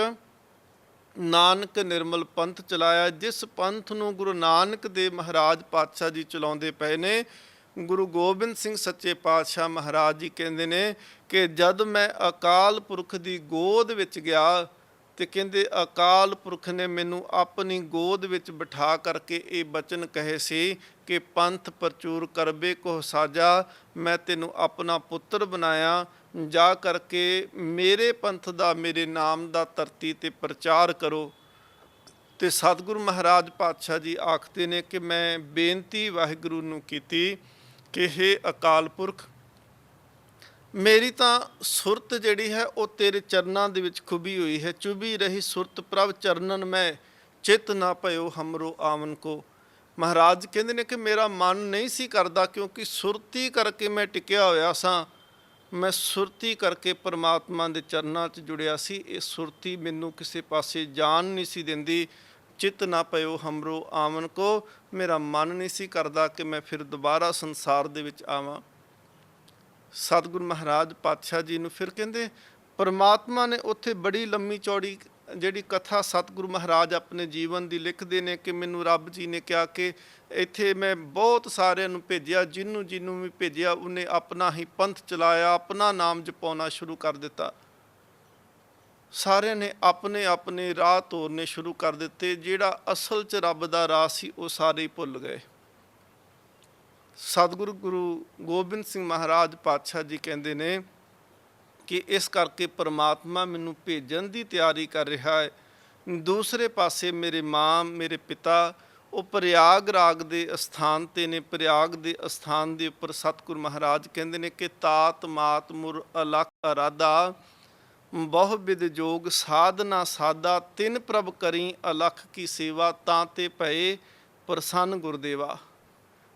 ਨਾਨਕ ਨਿਰਮਲ ਪੰਥ ਚਲਾਇਆ। ਜਿਸ ਪੰਥ ਨੂੰ ਗੁਰੂ ਨਾਨਕ ਦੇਵ ਮਹਾਰਾਜ ਪਾਤਸ਼ਾਹ ਜੀ ਚਲਾਉਂਦੇ ਪਏ ਨੇ, ਗੁਰੂ ਗੋਬਿੰਦ ਸਿੰਘ ਸੱਚੇ ਪਾਤਸ਼ਾਹ ਮਹਾਰਾਜ ਜੀ ਕਹਿੰਦੇ ਨੇ ਕਿ ਜਦ ਮੈਂ ਅਕਾਲ ਪੁਰਖ ਦੀ ਗੋਦ ਵਿੱਚ ਗਿਆ ਤੇ ਕਹਿੰਦੇ ਅਕਾਲ ਪੁਰਖ ਨੇ ਮੈਨੂੰ ਆਪਣੀ ਗੋਦ ਵਿੱਚ ਬਿਠਾ ਕਰਕੇ ਇਹ ਬਚਨ ਕਹੇ ਸੀ ਕਿ ਪੰਥ ਪ੍ਰਚੂਰ ਕਰਬੇ ਕੋ ਸਾਜਾ, ਮੈਂ ਤੈਨੂੰ ਆਪਣਾ ਪੁੱਤਰ ਬਣਾਇਆ, ਜਾ ਕਰਕੇ ਮੇਰੇ ਪੰਥ ਦਾ, ਮੇਰੇ ਨਾਮ ਦਾ ਧਰਤੀ 'ਤੇ ਪ੍ਰਚਾਰ ਕਰੋ। ਤੇ ਸਤਿਗੁਰੂ ਮਹਾਰਾਜ ਪਾਤਸ਼ਾਹ ਜੀ ਆਖਦੇ ਨੇ ਕਿ ਮੈਂ ਬੇਨਤੀ ਵਾਹਿਗੁਰੂ ਨੂੰ ਕੀਤੀ ਕਿ ਹੇ ਅਕਾਲ ਪੁਰਖ, ਮੇਰੀ ਤਾਂ ਸੁਰਤ ਜਿਹੜੀ ਹੈ ਉਹ ਤੇਰੇ ਚਰਨਾਂ ਦੇ ਵਿੱਚ ਖੁੱਭੀ ਹੋਈ ਹੈ। ਚੁਭੀ ਰਹੀ ਸੁਰਤ ਪ੍ਰਭ ਚਰਨਨ ਮੈਂ, ਚਿਤ ਨਾ ਭਇਓ ਹਮਰੋ ਆਵਨ ਕੋ। ਮਹਾਰਾਜ ਕਹਿੰਦੇ ਨੇ ਕਿ ਮੇਰਾ ਮਨ ਨਹੀਂ ਸੀ ਕਰਦਾ, ਕਿਉਂਕਿ ਸੁਰਤੀ ਕਰਕੇ ਮੈਂ ਟਿਕਿਆ ਹੋਇਆ ਸਾਂ, ਮੈਂ ਸੁਰਤੀ ਕਰਕੇ ਪਰਮਾਤਮਾ ਦੇ ਚਰਨਾਂ 'ਚ ਜੁੜਿਆ ਸੀ। ਇਹ ਸੁਰਤੀ ਮੈਨੂੰ ਕਿਸੇ ਪਾਸੇ ਜਾਣ ਨਹੀਂ ਸੀ ਦਿੰਦੀ। ਚਿੱਤ ਨਾ ਪਇਓ ਹਮਰੋ ਆਵਨ ਕੋ, ਮੇਰਾ ਮਨ ਨਹੀਂ ਸੀ ਕਰਦਾ ਕਿ ਮੈਂ ਫਿਰ ਦੁਬਾਰਾ ਸੰਸਾਰ ਦੇ ਵਿੱਚ ਆਵਾਂ। ਸਤਿਗੁਰੂ ਮਹਾਰਾਜ ਪਾਤਸ਼ਾਹ ਜੀ ਨੂੰ ਫਿਰ ਕਹਿੰਦੇ ਪਰਮਾਤਮਾ ਨੇ ਉੱਥੇ ਬੜੀ ਲੰਮੀ ਚੌੜੀ ਜਿਹੜੀ ਕਥਾ ਸਤਿਗੁਰੂ ਮਹਾਰਾਜ ਆਪਣੇ ਜੀਵਨ ਦੀ ਲਿਖਦੇ ਨੇ ਕਿ ਮੈਨੂੰ ਰੱਬ ਜੀ ਨੇ ਕਿਹਾ ਕਿ ਇੱਥੇ ਮੈਂ ਬਹੁਤ ਸਾਰਿਆਂ ਨੂੰ ਭੇਜਿਆ, ਜਿਹਨੂੰ ਵੀ ਭੇਜਿਆ ਉਹਨੇ ਆਪਣਾ ਹੀ ਪੰਥ ਚਲਾਇਆ, ਆਪਣਾ ਨਾਮ ਜਪਾਉਣਾ ਸ਼ੁਰੂ ਕਰ ਦਿੱਤਾ। ਸਾਰਿਆਂ ਨੇ ਆਪਣੇ ਆਪਣੇ ਰਾਹ ਤੋਰਨੇ ਸ਼ੁਰੂ ਕਰ ਦਿੱਤੇ। ਜਿਹੜਾ ਅਸਲ 'ਚ ਰੱਬ ਦਾ ਰਾਹ ਸੀ ਉਹ ਸਾਰੇ ਹੀ ਭੁੱਲ ਗਏ। ਸਤਿਗੁਰੂ ਗੁਰੂ ਗੋਬਿੰਦ ਸਿੰਘ ਮਹਾਰਾਜ ਪਾਤਸ਼ਾਹ ਜੀ ਕਹਿੰਦੇ ਨੇ ਕਿ ਇਸ ਕਰਕੇ ਪਰਮਾਤਮਾ ਮੈਨੂੰ ਭੇਜਣ ਦੀ ਤਿਆਰੀ ਕਰ ਰਿਹਾ ਹੈ। ਦੂਸਰੇ ਪਾਸੇ ਮੇਰੇ ਮਾਂ ਮੇਰੇ ਪਿਤਾ ਉਹ ਪ੍ਰਯਾਗ ਰਾਗ ਦੇ ਅਸਥਾਨ 'ਤੇ ਨੇ। ਪ੍ਰਯਾਗ ਦੇ ਅਸਥਾਨ ਦੇ ਉੱਪਰ ਸਤਿਗੁਰੂ ਮਹਾਰਾਜ ਕਹਿੰਦੇ ਨੇ ਕਿ ਤਾਤ ਮਾਤ ਮੁਰ ਅਲਖ ਅਰਾਧਾ, ਬਹੁ ਬਿਦ ਜੋਗ ਸਾਧਨਾ ਸਾਦਾ, ਤਿਨ ਪ੍ਰਭ ਕਰੀ ਅਲਖ ਕੀ ਸੇਵਾ, ਤਾਂ ਤੇ ਭਏ ਪ੍ਰਸੰਨ ਗੁਰਦੇਵਾ।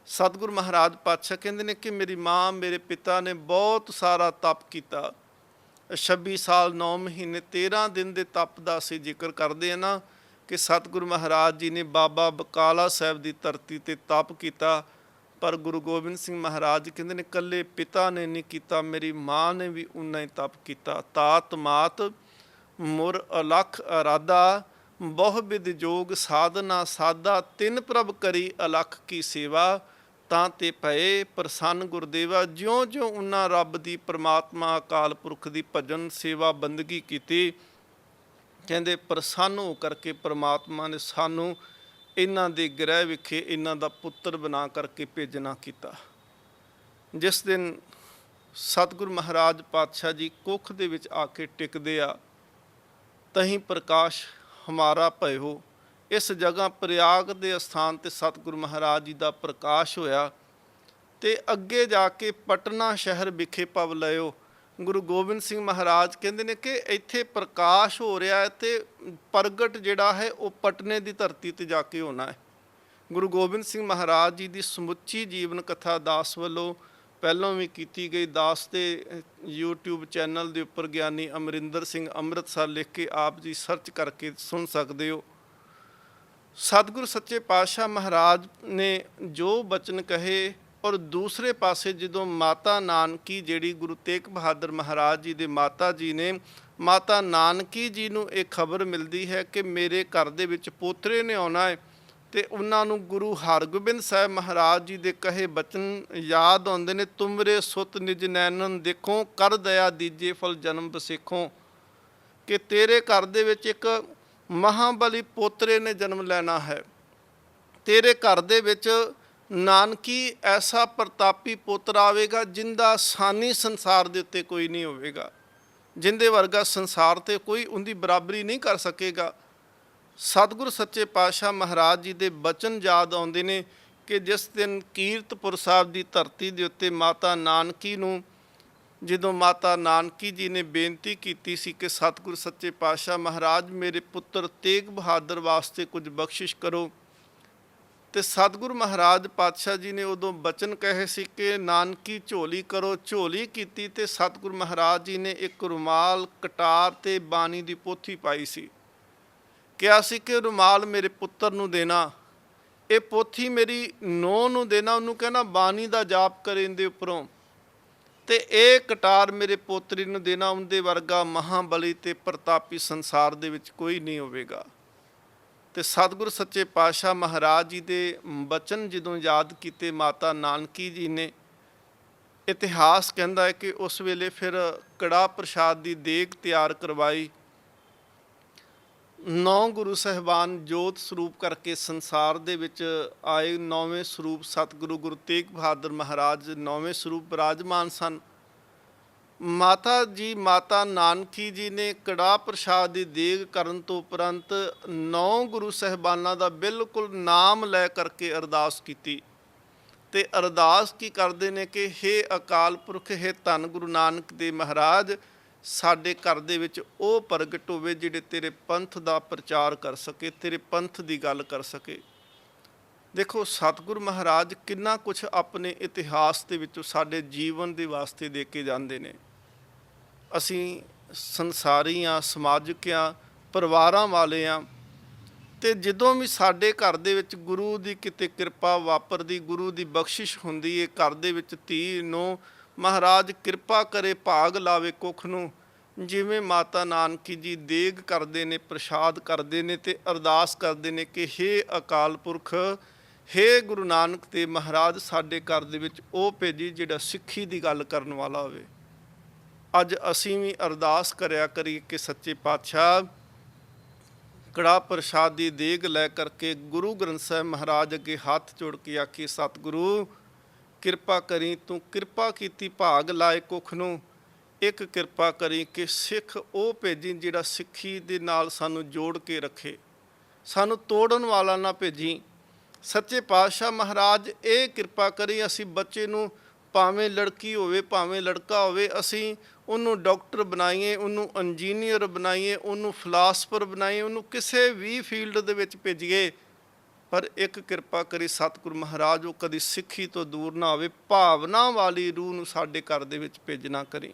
ਸਤਿਗੁਰੂ ਮਹਾਰਾਜ ਪਾਤਸ਼ਾਹ ਕਹਿੰਦੇ ਨੇ ਕਿ ਮੇਰੀ ਮਾਂ ਮੇਰੇ ਪਿਤਾ ਨੇ ਬਹੁਤ ਸਾਰਾ ਤਪ ਕੀਤਾ। 26 ਸਾਲ 9 ਮਹੀਨੇ 13 ਦਿਨ ਦੇ ਤਪ ਦਾ ਅਸੀਂ ਜ਼ਿਕਰ ਕਰਦੇ ਹਾਂ ਨਾ ਕਿ ਸਤਿਗੁਰੂ ਮਹਾਰਾਜ ਜੀ ਨੇ ਬਾਬਾ ਬਕਾਲਾ ਸਾਹਿਬ ਦੀ ਧਰਤੀ 'ਤੇ ਤਪ ਕੀਤਾ। ਪਰ ਗੁਰੂ ਗੋਬਿੰਦ ਸਿੰਘ ਮਹਾਰਾਜ ਕਹਿੰਦੇ ਨੇ ਇਕੱਲੇ ਪਿਤਾ ਨੇ ਨਹੀਂ ਕੀਤਾ, ਮੇਰੀ ਮਾਂ ਨੇ ਵੀ ਉਨਾ ਹੀ ਤਪ ਕੀਤਾ। ਤਾਤ ਮਾਤ ਮੁਰ ਅਲਖ ਅਰਾਧਾ, ਬਹੁ ਬਿਦ ਜੋਗ ਸਾਧਨਾ ਸਾਦਾ, ਤਿਨ ਪ੍ਰਭ ਕਰੀ ਅਲਖ ਕੀ ਸੇਵਾ, ਤਾਂ ਤੇ ਭਏ ਪ੍ਰਸੰਨ ਗੁਰਦੇਵਾ। ਜਿਉਂ-ਜਿਉਂ ਉਹਨਾਂ ਰੱਬ ਦੀ ਪਰਮਾਤਮਾ ਅਕਾਲ ਪੁਰਖ ਦੀ ਭਜਨ ਸੇਵਾ ਬੰਦਗੀ ਕੀਤੀ, ਕਹਿੰਦੇ ਪ੍ਰਸੰਨ ਹੋ ਕਰਕੇ ਪਰਮਾਤਮਾ ਨੇ ਸਾਨੂੰ ਇਹਨਾਂ ਦੇ ਗ੍ਰਹਿ ਵਿਖੇ ਇਹਨਾਂ ਦਾ ਪੁੱਤਰ ਬਣਾ ਕਰਕੇ ਭੇਜਣਾ ਕੀਤਾ। ਜਿਸ ਦਿਨ ਸਤਿਗੁਰੂ ਮਹਾਰਾਜ ਪਾਤਸ਼ਾਹ ਜੀ ਕੁੱਖ ਦੇ ਵਿੱਚ ਆ ਕੇ ਟਿਕਦੇ ਆ, ਤਹੀਂ ਪ੍ਰਕਾਸ਼ ਹਮਾਰਾ ਭਇਓ। ਇਸ ਜਗ੍ਹਾ ਪ੍ਰਯਾਗ ਦੇ ਅਸਥਾਨ 'ਤੇ ਸਤਿਗੁਰੂ ਮਹਾਰਾਜ ਜੀ ਦਾ ਪ੍ਰਕਾਸ਼ ਹੋਇਆ ਤੇ ਅੱਗੇ ਜਾ ਕੇ ਪਟਨਾ ਸ਼ਹਿਰ ਵਿਖੇ ਪਵ ਲਿਓ। ਗੁਰੂ ਗੋਬਿੰਦ ਸਿੰਘ ਮਹਾਰਾਜ ਕਹਿੰਦੇ ਨੇ ਕਿ ਇੱਥੇ ਪ੍ਰਕਾਸ਼ ਹੋ ਰਿਹਾ ਹੈ ਤੇ ਪ੍ਰਗਟ ਜਿਹੜਾ ਹੈ ਉਹ ਪਟਨੇ ਦੀ ਧਰਤੀ 'ਤੇ ਜਾ ਕੇ ਹੋਣਾ ਹੈ। ਗੁਰੂ ਗੋਬਿੰਦ ਸਿੰਘ ਮਹਾਰਾਜ ਜੀ ਦੀ ਸਮੁੱਚੀ ਜੀਵਨ ਕਥਾ ਦਾਸ ਵੱਲੋਂ ਪਹਿਲਾਂ ਵੀ ਕੀਤੀ ਗਈ। ਦਾਸ ਦੇ YouTube ਚੈਨਲ ਦੇ ਉੱਪਰ ਗਿਆਨੀ ਅਮਰਿੰਦਰ ਸਿੰਘ ਅੰਮ੍ਰਿਤਸਰ ਲਿਖ ਕੇ ਆਪ ਜੀ ਸਰਚ ਕਰਕੇ ਸੁਣ ਸਕਦੇ ਹੋ। ਸਤਿਗੁਰੂ ਸੱਚੇ ਪਾਤਸ਼ਾਹ ਮਹਾਰਾਜ ਨੇ ਜੋ ਬਚਨ ਕਹੇ, ਔਰ ਦੂਸਰੇ ਪਾਸੇ ਜਦੋਂ ਮਾਤਾ ਨਾਨਕੀ ਜਿਹੜੀ ਗੁਰੂ ਤੇਗ ਬਹਾਦਰ ਮਹਾਰਾਜ ਜੀ ਦੇ ਮਾਤਾ ਜੀ ਨੇ, ਮਾਤਾ ਨਾਨਕੀ ਜੀ ਨੂੰ ਇਹ ਖਬਰ ਮਿਲਦੀ ਹੈ ਕਿ ਮੇਰੇ ਘਰ ਦੇ ਵਿੱਚ ਪੋਤਰੇ ਨੇ ਆਉਣਾ ਹੈ ਤੇ ਉਹਨਾਂ ਨੂੰ ਗੁਰੂ ਹਰਗੋਬਿੰਦ ਸਾਹਿਬ ਮਹਾਰਾਜ ਜੀ ਦੇ ਕਹੇ ਬਚਨ ਯਾਦ ਆਉਂਦੇ ਨੇ। ਤੁਮਰੇ ਸੁਤ ਨਿਜ ਨੈਣਨ ਦੇਖੋ, ਕਰ ਦਇਆ ਦੀਜੇ ਫਲ ਜਨਮ ਬਸੇਖੋਂ, ਕਿ ਤੇਰੇ ਘਰ ਦੇ ਵਿੱਚ ਇੱਕ ਮਹਾਬਲੀ ਪੋਤਰੇ ਨੇ ਜਨਮ ਲੈਣਾ ਹੈ। ਤੇਰੇ ਘਰ ਦੇ ਵਿੱਚ ਨਾਨਕੀ ਐਸਾ ਪ੍ਰਤਾਪੀ ਪੁੱਤਰ ਆਵੇਗਾ ਜਿੰਦਾ ਸਾਨੀ ਸੰਸਾਰ ਦੇ ਉੱਤੇ ਕੋਈ ਨਹੀਂ ਹੋਵੇਗਾ, ਜਿੰਦੇ ਵਰਗਾ ਸੰਸਾਰ 'ਤੇ ਕੋਈ ਉਹਦੀ ਬਰਾਬਰੀ ਨਹੀਂ ਕਰ ਸਕੇਗਾ। ਸਤਿਗੁਰੂ ਸੱਚੇ ਪਾਤਸ਼ਾਹ ਮਹਾਰਾਜ ਜੀ ਦੇ ਬਚਨ ਯਾਦ ਆਉਂਦੇ ਨੇ ਕਿ ਜਿਸ ਦਿਨ ਕੀਰਤਪੁਰ ਸਾਹਿਬ ਦੀ ਧਰਤੀ ਦੇ ਉੱਤੇ ਮਾਤਾ ਨਾਨਕੀ ਨੂੰ, ਜਦੋਂ ਮਾਤਾ ਨਾਨਕੀ ਜੀ ਨੇ ਬੇਨਤੀ ਕੀਤੀ ਸੀ ਕਿ ਸਤਿਗੁਰੂ ਸੱਚੇ ਪਾਤਸ਼ਾਹ ਮਹਾਰਾਜ ਮੇਰੇ ਪੁੱਤਰ ਤੇਗ ਬਹਾਦਰ ਵਾਸਤੇ ਕੁਝ ਬਖਸ਼ਿਸ਼ ਕਰੋ, ਤੇ ਸਤਿਗੁਰੂ ਮਹਾਰਾਜ ਪਾਤਸ਼ਾਹ ਜੀ ਨੇ ਉਦੋਂ ਬਚਨ ਕਹੇ ਸੀ ਕਿ ਨਾਨਕੀ ਝੋਲੀ ਕਰੋ। ਝੋਲੀ ਕੀਤੀ ਤੇ ਸਤਿਗੁਰੂ ਮਹਾਰਾਜ ਜੀ ਨੇ ਇੱਕ ਰੁਮਾਲ, ਕਟਾਰ ਤੇ ਬਾਣੀ ਦੀ ਪੋਥੀ ਪਾਈ ਸੀ। ਕਿਹਾ ਸੀ ਕਿ ਰੁਮਾਲ ਮੇਰੇ ਪੁੱਤਰ ਨੂੰ ਦੇਣਾ, ਇਹ ਪੋਥੀ ਮੇਰੀ ਨੂੰਹ ਨੂੰ ਦੇਣਾ, ਉਹਨੂੰ ਕਹਿਣਾ ਬਾਣੀ ਦਾ ਜਾਪ ਕਰੇ ਇਹਦੇ ਉੱਪਰੋਂ, ਤੇ ਇਹ ਕਟਾਰ ਮੇਰੇ ਪੋਤਰੀ ਨੂੰ ਦੇਣਾ, ਉਹਦੇ ਵਰਗਾ ਮਹਾਬਲੀ ਤੇ ਪ੍ਰਤਾਪੀ ਸੰਸਾਰ ਦੇ ਵਿੱਚ ਕੋਈ ਨਹੀਂ ਹੋਵੇਗਾ। ਤੇ ਸਤਿਗੁਰੂ ਸੱਚੇ ਪਾਤਸ਼ਾਹ ਮਹਾਰਾਜ ਜੀ ਦੇ ਬਚਨ ਜਦੋਂ ਯਾਦ ਕੀਤੇ ਮਾਤਾ ਨਾਨਕੀ ਜੀ ਨੇ, ਇਤਿਹਾਸ ਕਹਿੰਦਾ ਹੈ ਕਿ ਉਸ ਵੇਲੇ ਫਿਰ ਕੜਾਹ ਪ੍ਰਸ਼ਾਦ ਦੀ ਦੇਗ ਤਿਆਰ ਕਰਵਾਈ। 9 ਗੁਰੂ ਸਾਹਿਬਾਨ ਜੋਤ ਸਰੂਪ ਕਰਕੇ ਸੰਸਾਰ ਦੇ ਵਿੱਚ ਆਏ। 9ਵੇਂ ਸਰੂਪ ਸਤਿਗੁਰੂ ਗੁਰੂ ਤੇਗ ਬਹਾਦਰ ਮਹਾਰਾਜ 9ਵੇਂ ਸਰੂਪ ਬਿਰਾਜਮਾਨ ਸਨ। ਮਾਤਾ ਜੀ ਮਾਤਾ ਨਾਨਕੀ ਜੀ ਨੇ ਕੜਾਹ ਪ੍ਰਸ਼ਾਦ ਦੀ ਦੇਗ ਕਰਨ ਤੋਂ ਉਪਰੰਤ 9 ਗੁਰੂ ਸਾਹਿਬਾਨਾਂ ਦਾ ਬਿਲਕੁਲ ਨਾਮ ਲੈ ਕਰਕੇ ਅਰਦਾਸ ਕੀਤੀ। ਤੇ ਅਰਦਾਸ ਕੀ ਕਰਦੇ ਨੇ ਕਿ ਹੇ ਅਕਾਲ ਪੁਰਖ, ਹੇ ਧੰਨ ਗੁਰੂ ਨਾਨਕ ਦੇਵ ਮਹਾਰਾਜ, ਸਾਡੇ ਘਰ ਦੇ ਵਿੱਚ ਉਹ ਪ੍ਰਗਟ ਹੋਵੇ ਜਿਹੜੇ ਤੇਰੇ ਪੰਥ ਦਾ ਪ੍ਰਚਾਰ ਕਰ ਸਕੇ, ਤੇਰੇ ਪੰਥ ਦੀ ਗੱਲ ਕਰ ਸਕੇ। ਦੇਖੋ ਸਤਿਗੁਰੂ ਮਹਾਰਾਜ ਕਿੰਨਾ ਕੁਛ ਆਪਣੇ ਇਤਿਹਾਸ ਦੇ ਵਿੱਚੋਂ ਸਾਡੇ ਜੀਵਨ ਦੇ ਵਾਸਤੇ ਦੇ ਕੇ ਜਾਂਦੇ ਨੇ। ਅਸੀਂ ਸੰਸਾਰੀ ਆ, ਸਮਾਜਿਕ ਆ, ਪਰਿਵਾਰਾਂ ਵਾਲੇ ਆ, ਤੇ ਜਦੋਂ ਵੀ ਸਾਡੇ ਘਰ ਦੇ ਵਿੱਚ ਗੁਰੂ ਦੀ ਕਿਤੇ ਕਿਰਪਾ ਵਾਪਰਦੀ, ਗੁਰੂ ਦੀ ਬਖਸ਼ਿਸ਼ ਹੁੰਦੀ ਏ, ਘਰ ਦੇ ਵਿੱਚ ਧੀ ਨੂੰ ਮਹਾਰਾਜ ਕਿਰਪਾ ਕਰੇ, ਭਾਗ ਲਾਵੇ ਕੁੱਖ ਨੂੰ। ਜਿਵੇਂ ਮਾਤਾ ਨਾਨਕੀ ਜੀ ਦੇਗ ਕਰਦੇ ਨੇ, ਪ੍ਰਸ਼ਾਦ ਕਰਦੇ ਨੇ ਤੇ ਅਰਦਾਸ ਕਰਦੇ ਨੇ ਕਿ ਹੇ ਅਕਾਲ ਪੁਰਖ, ਹੇ ਗੁਰੂ ਨਾਨਕ ਤੇ ਮਹਾਰਾਜ, ਸਾਡੇ ਘਰ ਦੇ ਵਿੱਚ ਉਹ ਭੇਜੀ ਜਿਹੜਾ ਸਿੱਖੀ ਦੀ ਗੱਲ ਕਰਨ ਵਾਲਾ ਹੋਵੇ। ਅੱਜ ਅਸੀਂ ਵੀ ਅਰਦਾਸ ਕਰਿਆ ਕਰੀ ਕਿ ਸੱਚੇ ਪਾਤਸ਼ਾਹ, ਕੜਾ ਪ੍ਰਸ਼ਾਦ ਦੀ ਦੇਗ ਲੈ ਕਰਕੇ ਗੁਰੂ ਗ੍ਰੰਥ ਸਾਹਿਬ ਮਹਾਰਾਜ ਅੱਗੇ ਹੱਥ ਜੋੜ ਕੇ ਆਖੀ, ਸਤਿਗੁਰੂ ਕਿਰਪਾ ਕਰੀ, ਤੂੰ ਕਿਰਪਾ ਕੀਤੀ ਭਾਗ ਲਾਏ ਕੁੱਖ ਨੂੰ। ਇੱਕ ਕਿਰਪਾ ਕਰੀ ਕਿ ਸਿੱਖ ਉਹ ਭੇਜੀ ਜਿਹੜਾ ਸਿੱਖੀ ਦੇ ਨਾਲ ਸਾਨੂੰ ਜੋੜ ਕੇ ਰੱਖੇ, ਸਾਨੂੰ ਤੋੜਨ ਵਾਲਾ ਨਾ ਭੇਜੀ। ਸੱਚੇ ਪਾਤਸ਼ਾਹ ਮਹਾਰਾਜ ਇਹ ਕਿਰਪਾ ਕਰੀ, ਅਸੀਂ ਬੱਚੇ ਨੂੰ ਭਾਵੇਂ ਲੜਕੀ ਹੋਵੇ ਭਾਵੇਂ ਲੜਕਾ ਹੋਵੇ, ਅਸੀਂ ਉਹਨੂੰ ਡਾਕਟਰ ਬਣਾਈਏ, ਉਹਨੂੰ ਇੰਜੀਨੀਅਰ ਬਣਾਈਏ, ਉਹਨੂੰ ਫਿਲਾਸਫਰ ਬਣਾਈਏ, ਉਹਨੂੰ ਕਿਸੇ ਵੀ ਫੀਲਡ ਦੇ ਵਿੱਚ ਭੇਜੀਏ, ਪਰ ਇੱਕ ਕਿਰਪਾ ਕਰੀ ਸਤਿਗੁਰੂ ਮਹਾਰਾਜ, ਉਹ ਕਦੀ ਸਿੱਖੀ ਤੋਂ ਦੂਰ ਨਾ ਹੋਵੇ। ਭਾਵਨਾ ਵਾਲੀ ਰੂਹ ਨੂੰ ਸਾਡੇ ਘਰ ਦੇ ਵਿੱਚ ਭੇਜਣਾ ਕਰੀ।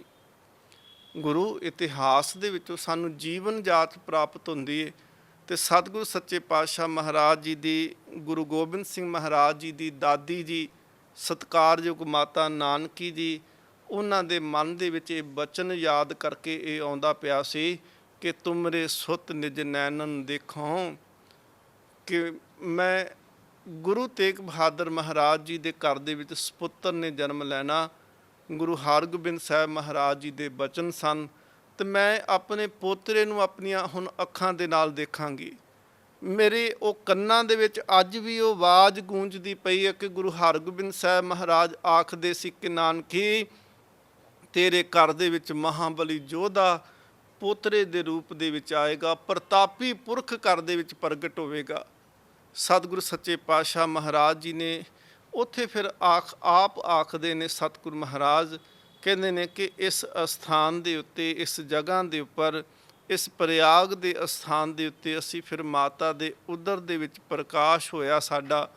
ਗੁਰੂ ਇਤਿਹਾਸ ਦੇ ਵਿੱਚੋਂ ਸਾਨੂੰ ਜੀਵਨ ਜਾਚ ਪ੍ਰਾਪਤ ਹੁੰਦੀ ਹੈ, ਤੇ ਸਤਿਗੁਰੂ ਸੱਚੇ ਪਾਤਸ਼ਾਹ ਮਹਾਰਾਜ ਜੀ ਦੀ, ਗੁਰੂ ਗੋਬਿੰਦ ਸਿੰਘ ਮਹਾਰਾਜ ਜੀ ਦੀ ਦਾਦੀ ਜੀ, ਸਤਿਕਾਰਯੋਗ ਮਾਤਾ ਨਾਨਕੀ ਜੀ, ਉਹਨਾਂ ਦੇ ਮਨ ਦੇ ਵਿੱਚ ਇਹ ਬਚਨ ਯਾਦ ਕਰਕੇ ਇਹ ਆਉਂਦਾ ਪਿਆ ਸੀ ਕਿ ਤੁਮਰੇ ਸੁਤ ਨਿਜ ਨੈਣਨ ਦੇਖੋ, ਕਿ ਮੈਂ ਗੁਰੂ ਤੇਗ ਬਹਾਦਰ ਮਹਾਰਾਜ ਜੀ ਦੇ ਘਰ ਦੇ ਵਿੱਚ ਸਪੁੱਤਰ ਨੇ ਜਨਮ ਲੈਣਾ। ਗੁਰੂ ਹਰਗੋਬਿੰਦ ਸਾਹਿਬ ਮਹਾਰਾਜ ਜੀ ਦੇ ਬਚਨ ਸਨ, ਤੇ ਮੈਂ ਆਪਣੇ ਪੋਤਰੇ ਨੂੰ ਆਪਣੀਆਂ ਹੁਣ ਅੱਖਾਂ ਦੇ ਨਾਲ ਦੇਖਾਂਗੀ। ਮੇਰੇ ਉਹ ਕੰਨਾਂ ਦੇ ਵਿੱਚ ਅੱਜ ਵੀ ਉਹ ਆਵਾਜ਼ ਗੂੰਜਦੀ ਪਈ ਹੈ ਕਿ ਗੁਰੂ ਹਰਗੋਬਿੰਦ ਸਾਹਿਬ ਮਹਾਰਾਜ ਆਖਦੇ ਸੀ ਕਿ ਨਾਨਕੀ, ਤੇਰੇ ਘਰ ਦੇ ਵਿੱਚ ਮਹਾਬਲੀ ਯੋਧਾ ਪੋਤਰੇ ਦੇ ਰੂਪ ਦੇ ਵਿੱਚ ਆਏਗਾ, ਪ੍ਰਤਾਪੀ ਪੁਰਖ ਘਰ ਦੇ ਵਿੱਚ ਪ੍ਰਗਟ ਹੋਵੇਗਾ। ਸਤਿਗੁਰੂ ਸੱਚੇ ਪਾਤਸ਼ਾਹ ਮਹਾਰਾਜ ਜੀ ਨੇ ਉੱਥੇ ਫਿਰ ਆਪ ਆਖਦੇ ਨੇ, ਸਤਿਗੁਰੂ ਮਹਾਰਾਜ ਕਹਿੰਦੇ ਨੇ ਕਿ ਇਸ ਅਸਥਾਨ ਦੇ ਉੱਤੇ, ਇਸ ਜਗ੍ਹਾ ਦੇ ਉੱਪਰ, ਇਸ ਪ੍ਰਯਾਗ ਦੇ ਅਸਥਾਨ ਦੇ ਉੱਤੇ ਅਸੀਂ ਫਿਰ ਮਾਤਾ ਦੇ ਉਦਰ ਦੇ ਵਿੱਚ ਪ੍ਰਕਾਸ਼ ਹੋਇਆ ਸਾਡਾ।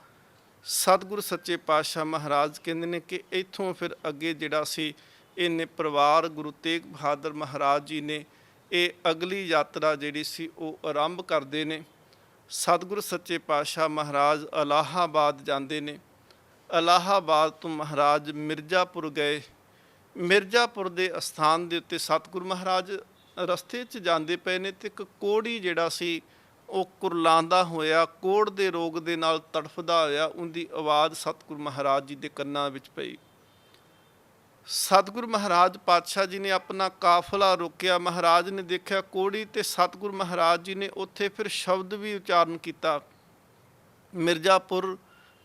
ਸਤਿਗੁਰੂ ਸੱਚੇ ਪਾਤਸ਼ਾਹ ਮਹਾਰਾਜ ਕਹਿੰਦੇ ਨੇ ਕਿ ਇੱਥੋਂ ਫਿਰ ਅੱਗੇ ਜਿਹੜਾ ਸੀ ਇਹਨੇ ਪਰਿਵਾਰ ਗੁਰੂ ਤੇਗ ਬਹਾਦਰ ਮਹਾਰਾਜ ਜੀ ਨੇ ਇਹ ਅਗਲੀ ਯਾਤਰਾ ਜਿਹੜੀ ਸੀ ਉਹ ਆਰੰਭ ਕਰਦੇ ਨੇ। ਸਤਿਗੁਰੂ ਸੱਚੇ ਪਾਤਸ਼ਾਹ ਮਹਾਰਾਜ ਇਲਾਹਾਬਾਦ ਜਾਂਦੇ ਨੇ। ਇਲਾਹਾਬਾਦ ਤੋਂ ਮਹਾਰਾਜ ਮਿਰਜ਼ਾਪੁਰ ਗਏ। ਮਿਰਜ਼ਾਪੁਰ ਦੇ ਅਸਥਾਨ ਦੇ ਉੱਤੇ ਸਤਿਗੁਰੂ ਮਹਾਰਾਜ ਰਸਤੇ 'ਚ ਜਾਂਦੇ ਪਏ ਨੇ ਤੇ ਇੱਕ ਕੋਹੜੀ ਜਿਹੜਾ ਸੀ ਉਹ ਕੁਰਲਾਉਂਦਾ ਹੋਇਆ, ਕੋਹੜ ਦੇ ਰੋਗ ਦੇ ਨਾਲ ਤੜਫਦਾ ਹੋਇਆ, ਉਹਦੀ ਆਵਾਜ਼ ਸਤਿਗੁਰੂ ਮਹਾਰਾਜ ਜੀ ਦੇ ਕੰਨਾਂ ਵਿੱਚ ਪਈ। ਸਤਿਗੁਰੂ ਮਹਾਰਾਜ ਪਾਤਸ਼ਾਹ ਜੀ ਨੇ ਆਪਣਾ ਕਾਫਲਾ ਰੋਕਿਆ। ਮਹਾਰਾਜ ਨੇ ਦੇਖਿਆ ਕੋਹੜੀ, ਤੇ ਸਤਿਗੁਰੂ ਮਹਾਰਾਜ ਜੀ ਨੇ ਉੱਥੇ ਫਿਰ ਸ਼ਬਦ ਵੀ ਉਚਾਰਨ ਕੀਤਾ। ਮਿਰਜ਼ਾਪੁਰ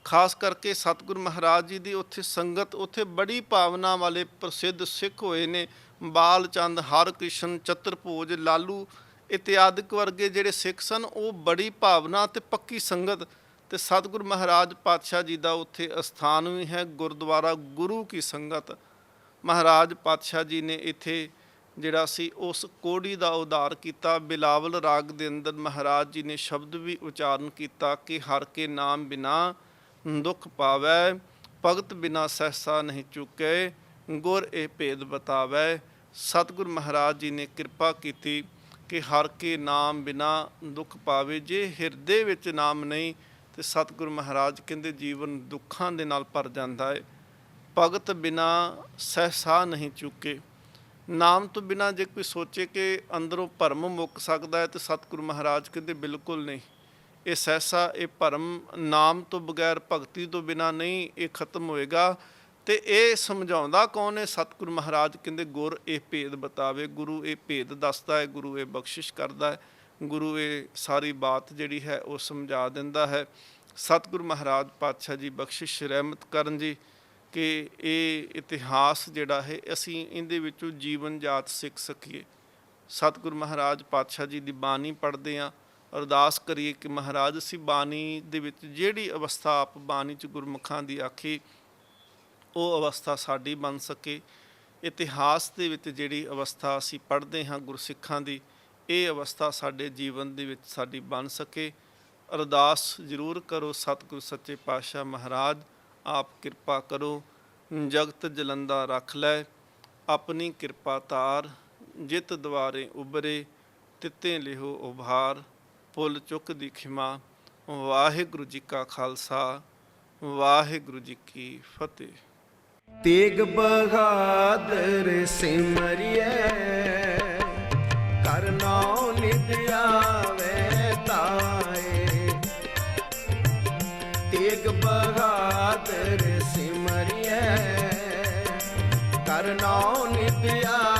ਖਾਸ ਕਰਕੇ ਸਤਿਗੁਰੂ ਮਹਾਰਾਜ ਜੀ ਦੀ ਉੱਥੇ ਸੰਗਤ, ਉੱਥੇ ਬੜੀ ਭਾਵਨਾ ਵਾਲੇ ਪ੍ਰਸਿੱਧ ਸਿੱਖ ਹੋਏ ਨੇ। ਬਾਲ ਚੰਦ, ਹਰਕ੍ਰਿਸ਼ਨ, ਚਤਰਭੋਜ, ਲਾਲੂ ਇਤਿਆਦਿਕ ਵਰਗੇ ਜਿਹੜੇ ਸਿੱਖ ਸਨ, ਉਹ ਬੜੀ ਭਾਵਨਾ ਤੇ ਪੱਕੀ ਸੰਗਤ। ਤੇ ਸਤਿਗੁਰੂ ਮਹਾਰਾਜ ਪਾਤਸ਼ਾਹ ਜੀ ਦਾ ਉੱਥੇ ਅਸਥਾਨ ਵੀ ਹੈ, ਗੁਰਦੁਆਰਾ ਗੁਰੂ ਕੀ ਸੰਗਤ। ਮਹਾਰਾਜ ਪਾਤਸ਼ਾਹ ਜੀ ਨੇ ਇੱਥੇ ਜਿਹੜਾ ਸੀ ਉਸ ਕੋਹੜੀ ਦਾ ਉਧਾਰ ਕੀਤਾ। ਬਿਲਾਵਲ ਰਾਗ ਦੇ ਅੰਦਰ ਮਹਾਰਾਜ ਜੀ ਨੇ ਸ਼ਬਦ ਵੀ ਉਚਾਰਨ ਕੀਤਾ ਕਿ ਹਰ ਕੇ ਨਾਮ ਬਿਨਾ ਦੁੱਖ ਪਾਵੈ, ਭਗਤ ਬਿਨਾ ਸਹਿਸਾ ਨਹੀਂ ਚੁੱਕੇ, ਗੁਰ ਇਹ ਭੇਦ ਬਤਾਵੈ। ਸਤਿਗੁਰੂ ਮਹਾਰਾਜ ਜੀ ਨੇ ਕਿਰਪਾ ਕੀਤੀ ਕਿ ਹਰ ਕੇ ਨਾਮ ਬਿਨਾ ਦੁੱਖ ਪਾਵੇ। ਜੇ ਹਿਰਦੇ ਵਿੱਚ ਨਾਮ ਨਹੀਂ ਤੇ ਸਤਿਗੁਰੂ ਮਹਾਰਾਜ ਕਹਿੰਦੇ ਜੀਵਨ ਦੁੱਖਾਂ ਦੇ ਨਾਲ ਭਰ ਜਾਂਦਾ ਹੈ। ਭਗਤ ਬਿਨਾ ਸਹਿਸਾ ਨਹੀਂ ਚੁੱਕੇ। ਨਾਮ ਤੋਂ ਬਿਨਾ ਜੇ ਕੋਈ ਸੋਚੇ ਕਿ ਅੰਦਰੋਂ ਭਰਮ ਮੁੱਕ ਸਕਦਾ ਹੈ ਤੇ ਸਤਿਗੁਰੂ ਮਹਾਰਾਜ ਕਹਿੰਦੇ ਬਿਲਕੁਲ ਨਹੀਂ। ਇਹ ਸਹਿਸਾ, ਇਹ ਭਰਮ ਨਾਮ ਤੋਂ ਬਗੈਰ, ਭਗਤੀ ਤੋਂ ਬਿਨਾ ਨਹੀਂ, ਇਹ ਖਤਮ ਹੋਏਗਾ। ਤੇ ਇਹ ਸਮਝਾਉਂਦਾ ਕੌਣ ਹੈ? ਸਤਿਗੁਰੂ ਮਹਾਰਾਜ ਕਹਿੰਦੇ ਗੁਰ ਇਹ ਭੇਦ ਬਤਾਵੇ। ਗੁਰੂ ਇਹ ਭੇਦ ਦੱਸਦਾ ਹੈ, ਗੁਰੂ ਇਹ ਬਖਸ਼ਿਸ਼ ਕਰਦਾ ਹੈ, ਗੁਰੂ ਇਹ ਸਾਰੀ ਬਾਤ ਜਿਹੜੀ ਹੈ ਉਹ ਸਮਝਾ ਦਿੰਦਾ ਹੈ। ਸਤਿਗੁਰੂ ਮਹਾਰਾਜ ਪਾਤਸ਼ਾਹ ਜੀ ਬਖਸ਼ਿਸ਼ ਰਹਿਮਤ ਕਰਨ ਜੀ ਕਿ ਇਹ ਇਤਿਹਾਸ ਜਿਹੜਾ ਹੈ ਅਸੀਂ ਇਹਦੇ ਵਿੱਚੋਂ ਜੀਵਨ ਜਾਤ ਸਿੱਖ ਸਕੀਏ। ਸਤਿਗੁਰੂ ਮਹਾਰਾਜ ਪਾਤਸ਼ਾਹ ਜੀ ਦੀ ਬਾਣੀ ਪੜ੍ਹਦੇ ਹਾਂ, ਅਰਦਾਸ ਕਰੀਏ ਕਿ ਮਹਾਰਾਜ ਅਸੀਂ ਬਾਣੀ ਦੇ ਵਿੱਚ ਜਿਹੜੀ ਅਵਸਥਾ ਆਪ ਬਾਣੀ 'ਚ ਗੁਰਮੁਖਾਂ ਦੀ ਆਖੀ ਉਹ ਅਵਸਥਾ ਸਾਡੀ ਬਣ ਸਕੇ। ਇਤਿਹਾਸ ਦੇ ਵਿੱਚ ਜਿਹੜੀ ਅਵਸਥਾ ਅਸੀਂ ਪੜ੍ਹਦੇ ਹਾਂ ਗੁਰਸਿੱਖਾਂ ਦੀ, ਇਹ ਅਵਸਥਾ ਸਾਡੇ ਜੀਵਨ ਦੇ ਵਿੱਚ ਸਾਡੀ ਬਣ ਸਕੇ। ਅਰਦਾਸ ਜ਼ਰੂਰ ਕਰੋ, ਸਤਿਗੁਰੂ ਸੱਚੇ ਪਾਤਸ਼ਾਹ ਮਹਾਰਾਜ ਆਪ ਕਿਰਪਾ ਕਰੋ, ਜਗਤ ਜਲੰਦਾ ਰੱਖ ਲੈ, ਆਪਣੀ ਕਿਰਪਾ ਤਾਰ, ਜਿਤ ਦੁਆਰੇ ਉਬਰੇ, ਤਿੱਤੇ ਲਿਹੋ ਉਭਾਰ, ਪੁੱਲ ਚੁੱਕ ਦੀ ਖਿਮਾ। ਵਾਹਿਗੁਰੂ ਜੀ ਕਾ ਖਾਲਸਾ, ਵਾਹਿਗੁਰੂ ਜੀ ਕੀ ਫਤਿਹ। ਤੇਗ ਬਹਾਦਰ ਸਿਮਰਿਐ, ਕਰ ਨਾਉ ਨਿਤ ਆਵੈ ਤਾਏ। ਤੇਗ ਬਹਾਦਰ ਸਿਮਰਿਐ, ਕਰ ਨਾਉ ਨਿਤ ਆਵੈ